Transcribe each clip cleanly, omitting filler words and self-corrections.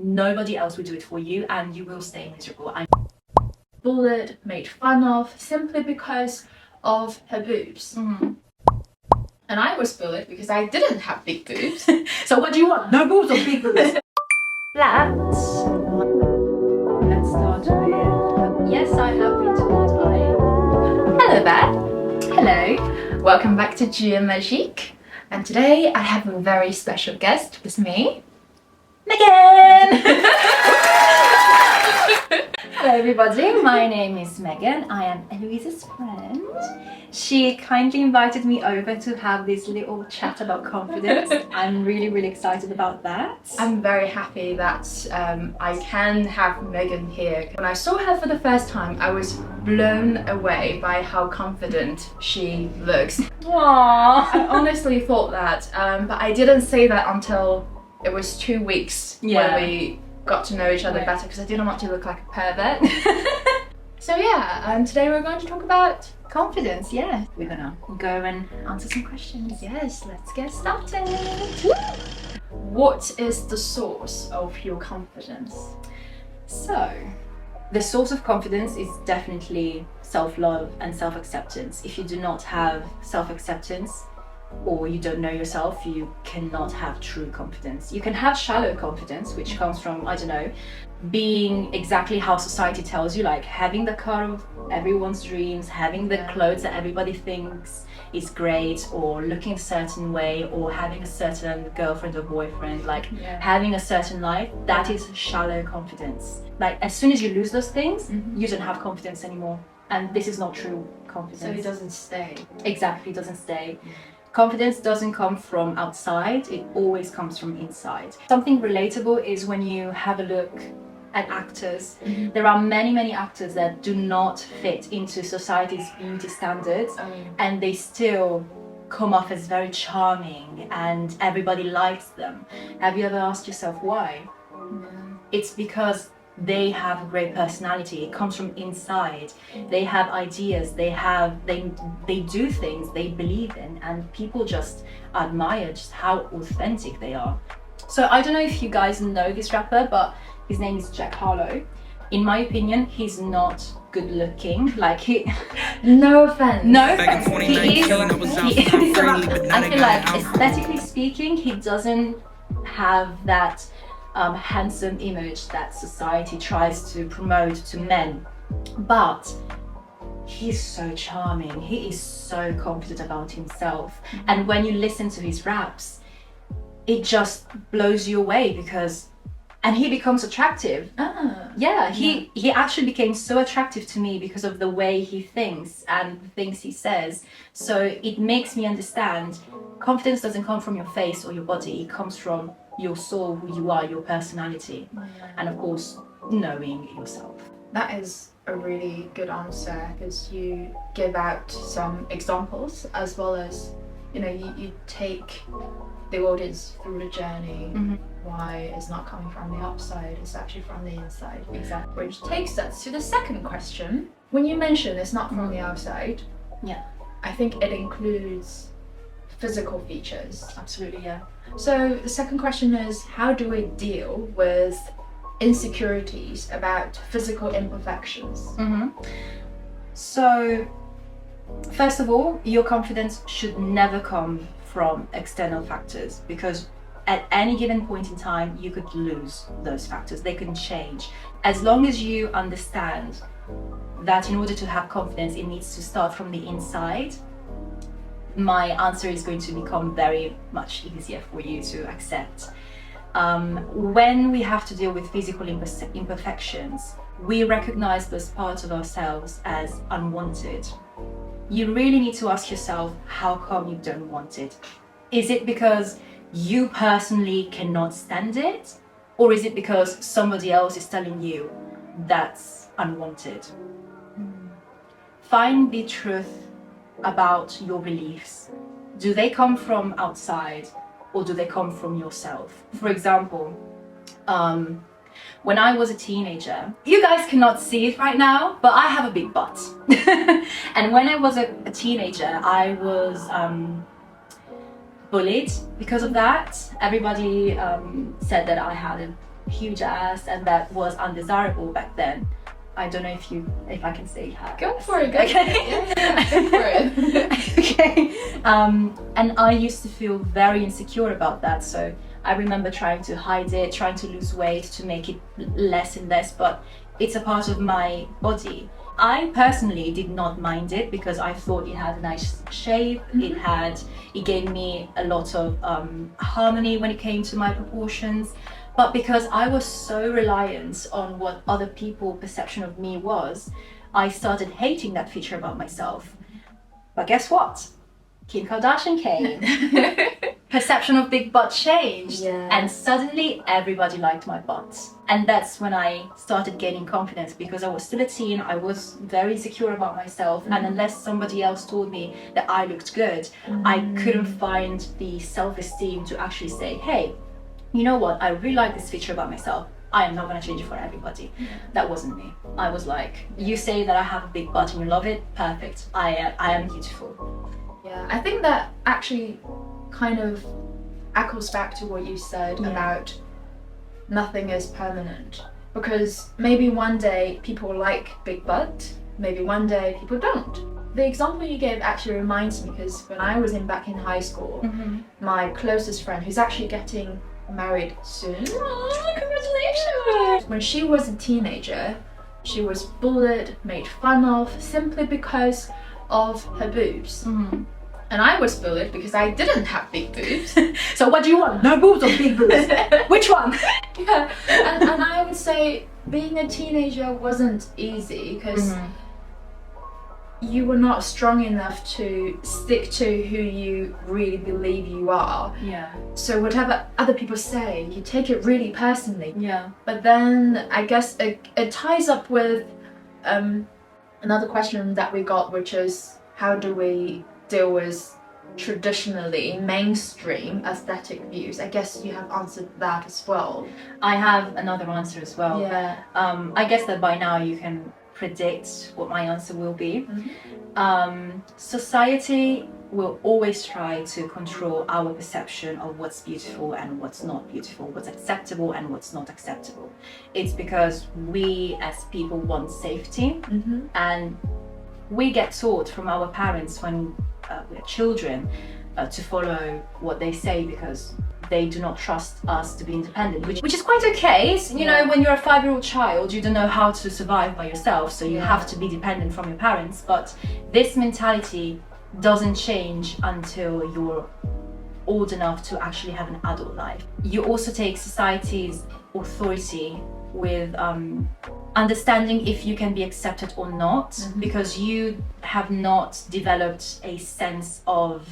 Nobody else will do it for you, and you will stay miserable. I'm bullied, made fun of, simply because of her boobs. And I was bullied because I didn't have big boobs. So what do you want? No boobs or big boobs? Let's start with... Yes, I have been told Hello there. Hello. Welcome back to Jeu Magique. And today I have a very special guest with me. Megan! Hello everybody, my name is Megan. I am Eloise's friend. She kindly invited me over to have this little chat about confidence. I'm really excited about that. I'm very happy that I can have Megan here. When I saw her for the first time, I was blown away by how confident she looks. Aww. I honestly thought that, but I didn't say that until it was 2 weeks when we got to know each other better, because I didn't want to look like a pervert. So yeah, and today we're going to talk about confidence. Yeah, We're gonna go and answer some questions. yes, let's get started. What is the source of your confidence? So, the source of confidence is definitely self-love and self-acceptance. If you do not have self-acceptance, or you don't know yourself, you cannot have true confidence. You can have shallow confidence, which comes from, I don't know, being exactly how society tells you, like having the car of everyone's dreams, having the clothes that everybody thinks is great, or looking a certain way, or having a certain girlfriend or boyfriend, like having a certain life. That is shallow confidence. Like as soon as you lose those things, you don't have confidence anymore. And this is not true confidence. So it doesn't stay. Exactly, it doesn't stay. Confidence doesn't come from outside, it always comes from inside. Something relatable is when you have a look at actors. There are many actors that do not fit into society's beauty standards, and they still come off as very charming and everybody likes them. Have you ever asked yourself why? It's because they have a great personality. It comes from inside. They have ideas, they do things they believe in, and people just admire just how authentic they are. So I don't know if you guys know this rapper, but his name is Jack Harlow. In my opinion, he's not good looking. Like No offense. He is. I feel like aesthetically speaking, he doesn't have that handsome image that society tries to promote to men, but he's so charming. He is so confident about himself, and when you listen to his raps, it just blows you away and he becomes attractive. He actually became so attractive to me because of the way he thinks and the things he says. So it makes me understand confidence doesn't come from your face or your body, it comes from your soul, who you are, your personality, and of course knowing yourself. That is a really good answer, because you give out some examples, as well as, you know, you take the audience through the journey. Why it's not coming from the outside, it's actually from the inside. Exactly. Which takes us to the second question. When you mention it's not from the outside, I think it includes physical features. Absolutely, yeah. So the second question is, how do we deal with insecurities about physical imperfections? So first of all, your confidence should never come from external factors, because at any given point in time you could lose those factors. They can change. As long as you understand that in order to have confidence, it needs to start from the inside, my answer is going to become very much easier for you to accept. When we have to deal with physical imperfections, we recognize those parts of ourselves as unwanted. You really need to ask yourself, how come you don't want it? Is it because you personally cannot stand it? Or is it because somebody else is telling you that's unwanted? Find the truth about your beliefs. Do they come from outside, or do they come from yourself? For example, when I was a teenager, you guys cannot see it right now, but I have a big butt. And when I was a teenager, I was bullied because of that. Everybody said that I had a huge ass and that was undesirable back then. I don't know if I can say that. Go for it. Okay. Go for it. Okay. And I used to feel very insecure about that. So I remember trying to hide it, trying to lose weight to make it less and less, but it's a part of my body. I personally did not mind it because I thought it had a nice shape. It gave me a lot of harmony when it came to my proportions. But because I was so reliant on what other people's perception of me was, I started hating that feature about myself. But guess what? Kim Kardashian came. Perception of big butt changed, and suddenly everybody liked my butt. And that's when I started gaining confidence, because I was still a teen, I was very insecure about myself, and unless somebody else told me that I looked good, I couldn't find the self-esteem to actually say, hey, you know what, I really like this feature about myself. I am not going to change it for everybody. That wasn't me. I was like, you say that I have a big butt and you love it, perfect. I am beautiful. Yeah, I think that actually kind of echoes back to what you said about nothing is permanent. Because maybe one day people like big butt, maybe one day people don't. The example you gave actually reminds me, because when I was back in high school, my closest friend, who's actually getting married soon. Oh, congratulations! When she was a teenager, she was bullied, made fun of, simply because of her boobs. And I was bullied because I didn't have big boobs. So what do you want? No boobs or big boobs? Which one? Yeah, and I would say being a teenager wasn't easy because you were not strong enough to stick to who you really believe you are. Yeah. So whatever other people say, you take it really personally. Yeah. But then I guess it ties up with another question that we got, which is how do we deal with traditionally mainstream aesthetic views? I guess you have answered that as well. I have another answer as well. Yeah. I guess that by now you can predict what my answer will be. Society will always try to control our perception of what's beautiful and what's not beautiful, what's acceptable and what's not acceptable. It's because we as people want safety, and we get taught from our parents when we're children to follow what they say because they do not trust us to be independent, which is quite okay. You know, when you're a 5-year-old child, you don't know how to survive by yourself, so you have to be dependent from your parents. But this mentality doesn't change until you're old enough to actually have an adult life. You also take society's authority with understanding if you can be accepted or not, because you have not developed a sense of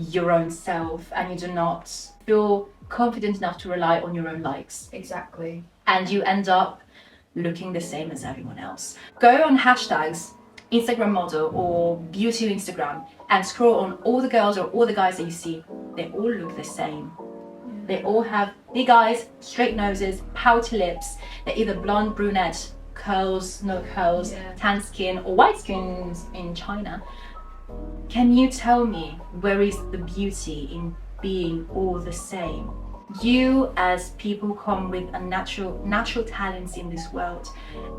your own self, and you do not feel confident enough to rely on your own likes. Exactly. And you end up looking the same as everyone else. Go on hashtags, Instagram model or beauty Instagram, and scroll on all the girls or all the guys that you see. They all look the same. They all have big eyes, straight noses, pouty lips. They're either blonde, brunette, curls, no curls, tan skin, or white skin in China. Can you tell me where is the beauty in being all the same? You as people come with a natural talents in this world,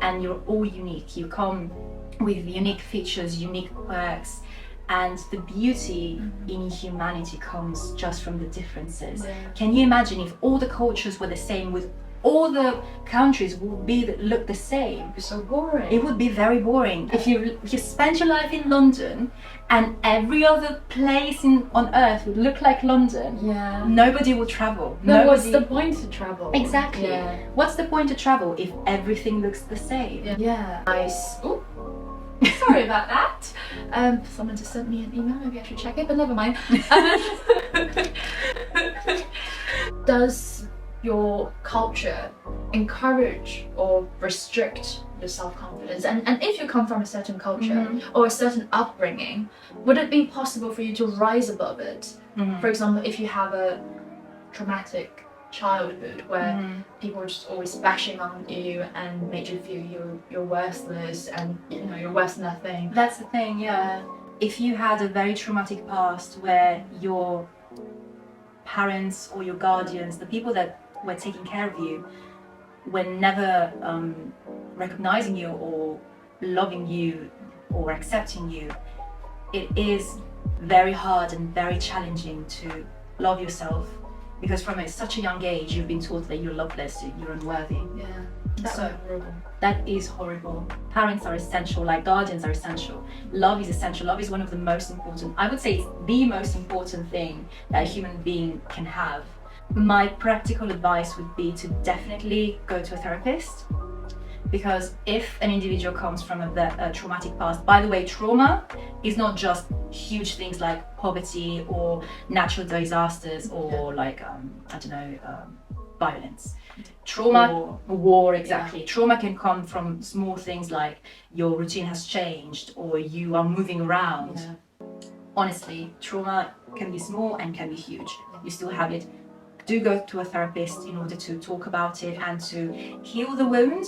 and you're all unique. You come with unique features, unique quirks, and the beauty in humanity comes just from the differences. Can you imagine if all the cultures were the same, with all the countries would look the same? It'd be so boring. It would be very boring. If you spend your life in London and every other place on earth would look like London, nobody would travel. What's the point to travel? Exactly. What's the point to travel if everything looks the same? Nice. Ooh. Sorry about that. Someone just sent me an email. Maybe I should check it, but never mind. Does your culture encourage or restrict your self-confidence? And if you come from a certain culture or a certain upbringing, would it be possible for you to rise above it? For example, if you have a traumatic childhood where people were just always bashing on you and made you feel you're worthless and you're worth nothing. That's the thing, If you had a very traumatic past where your parents or your guardians, the people that we're taking care of you, we're never recognizing you or loving you or accepting you, it is very hard and very challenging to love yourself, because from such a young age you've been taught that you're loveless, you're unworthy. Yeah, that's So horrible. that is horrible. Parents are essential, like guardians are essential. Love is essential. Love is one of the most important, I would say it's the most important thing that a human being can have. My practical advice would be to definitely go to a therapist, because if an individual comes from a traumatic past, by the way, trauma is not just huge things like poverty or natural disasters or like, I don't know, violence. Trauma, war, exactly. Yeah. Trauma can come from small things like your routine has changed or you are moving around. Yeah. Honestly, trauma can be small and can be huge. You still have it. Do go to a therapist in order to talk about it and to heal the wound.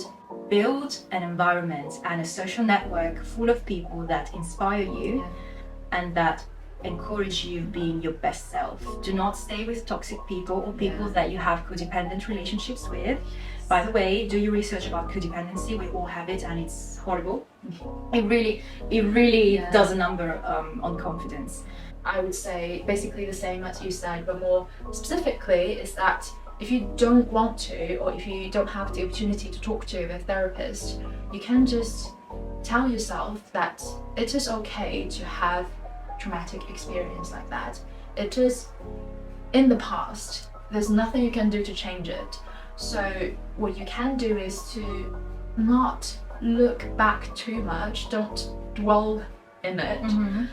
Build an environment and a social network full of people that inspire you and that encourage you being your best self. Do not stay with toxic people or people that you have codependent relationships with. By the way, do your research about codependency. We all have it and it's horrible. It really does a number on confidence. I would say basically the same as you said, but more specifically is that if you don't want to, or if you don't have the opportunity to talk to a therapist, you can just tell yourself that it is okay to have traumatic experience like that. It is in the past. There's nothing you can do to change it. So what you can do is to not look back too much. Don't dwell in it,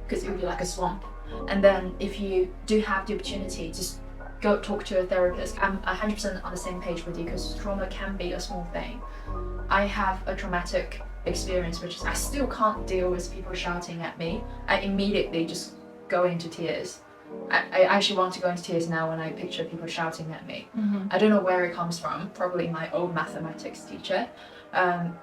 because it would be like a swamp. And then if you do have the opportunity, just go talk to a therapist. I'm 100% on the same page with you, because trauma can be a small thing. I have a traumatic experience, which is I still can't deal with people shouting at me. I immediately just go into tears. I actually want to go into tears now when I picture people shouting at me. I don't know where it comes from, probably my old mathematics teacher.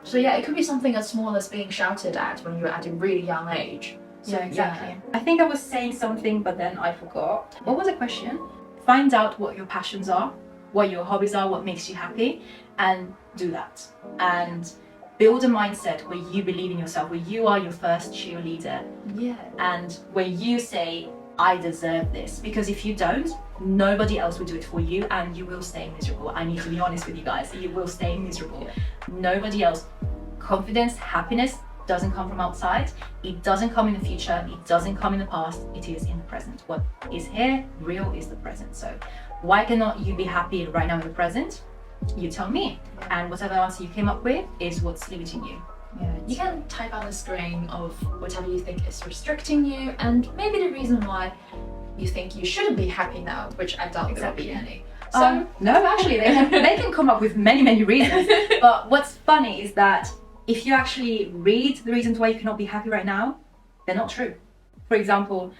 So yeah, it could be something as small as being shouted at when you're at a really young age. So, yeah, exactly. I think I was saying something, but then I forgot. What was the question? Find out what your passions are, what your hobbies are, what makes you happy, and do that. And build a mindset where you believe in yourself, where you are your first cheerleader. Yeah. And where you say, I deserve this. Because if you don't, nobody else will do it for you and you will stay miserable. I need to be honest with you guys. You will stay miserable. Nobody else. Confidence, happiness doesn't come from outside. It doesn't come in the future. It doesn't come in the past. It is in the present. What is here, real, is the present. So why cannot you be happy right now in the present? You tell me. And whatever answer you came up with is what's limiting you. Yeah, you can type on the screen of whatever you think is restricting you and maybe the reason why you think you shouldn't be happy now, which I doubt there will be any. So no, actually they can come up with many reasons. But what's funny is that if you actually read the reasons why you cannot be happy right now, they're not true. For example,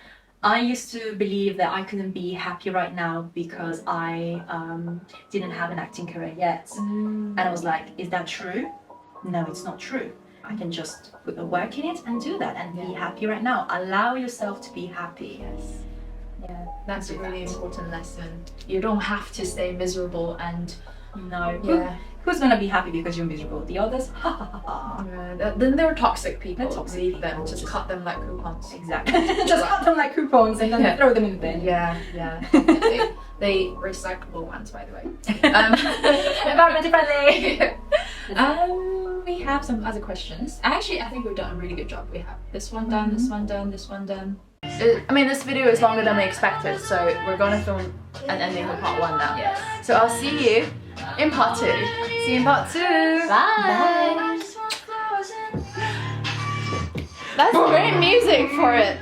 I used to believe that I couldn't be happy right now because I didn't have an acting career yet. And I was like, is that true? No, it's not true. I can just put the work in it and do that and be happy right now. Allow yourself to be happy. Yes. Yeah, that's a really important lesson. You don't have to stay miserable and Who's gonna be happy because you're miserable? The others? Then they're toxic people. Leave them. Just cut them like coupons. Exactly. Just cut them like coupons and then throw them in the bin. Yeah. They recyclable ones, by the way. Environmentally friendly. We have some other questions. Actually, I think we've done a really good job. We have this one done, this one done, this one done. I mean, this video is longer than we expected, so we're gonna film an ending for part 1 now. Yes. So I'll see you in part 2. See you in part 2. Bye. That's great music for it.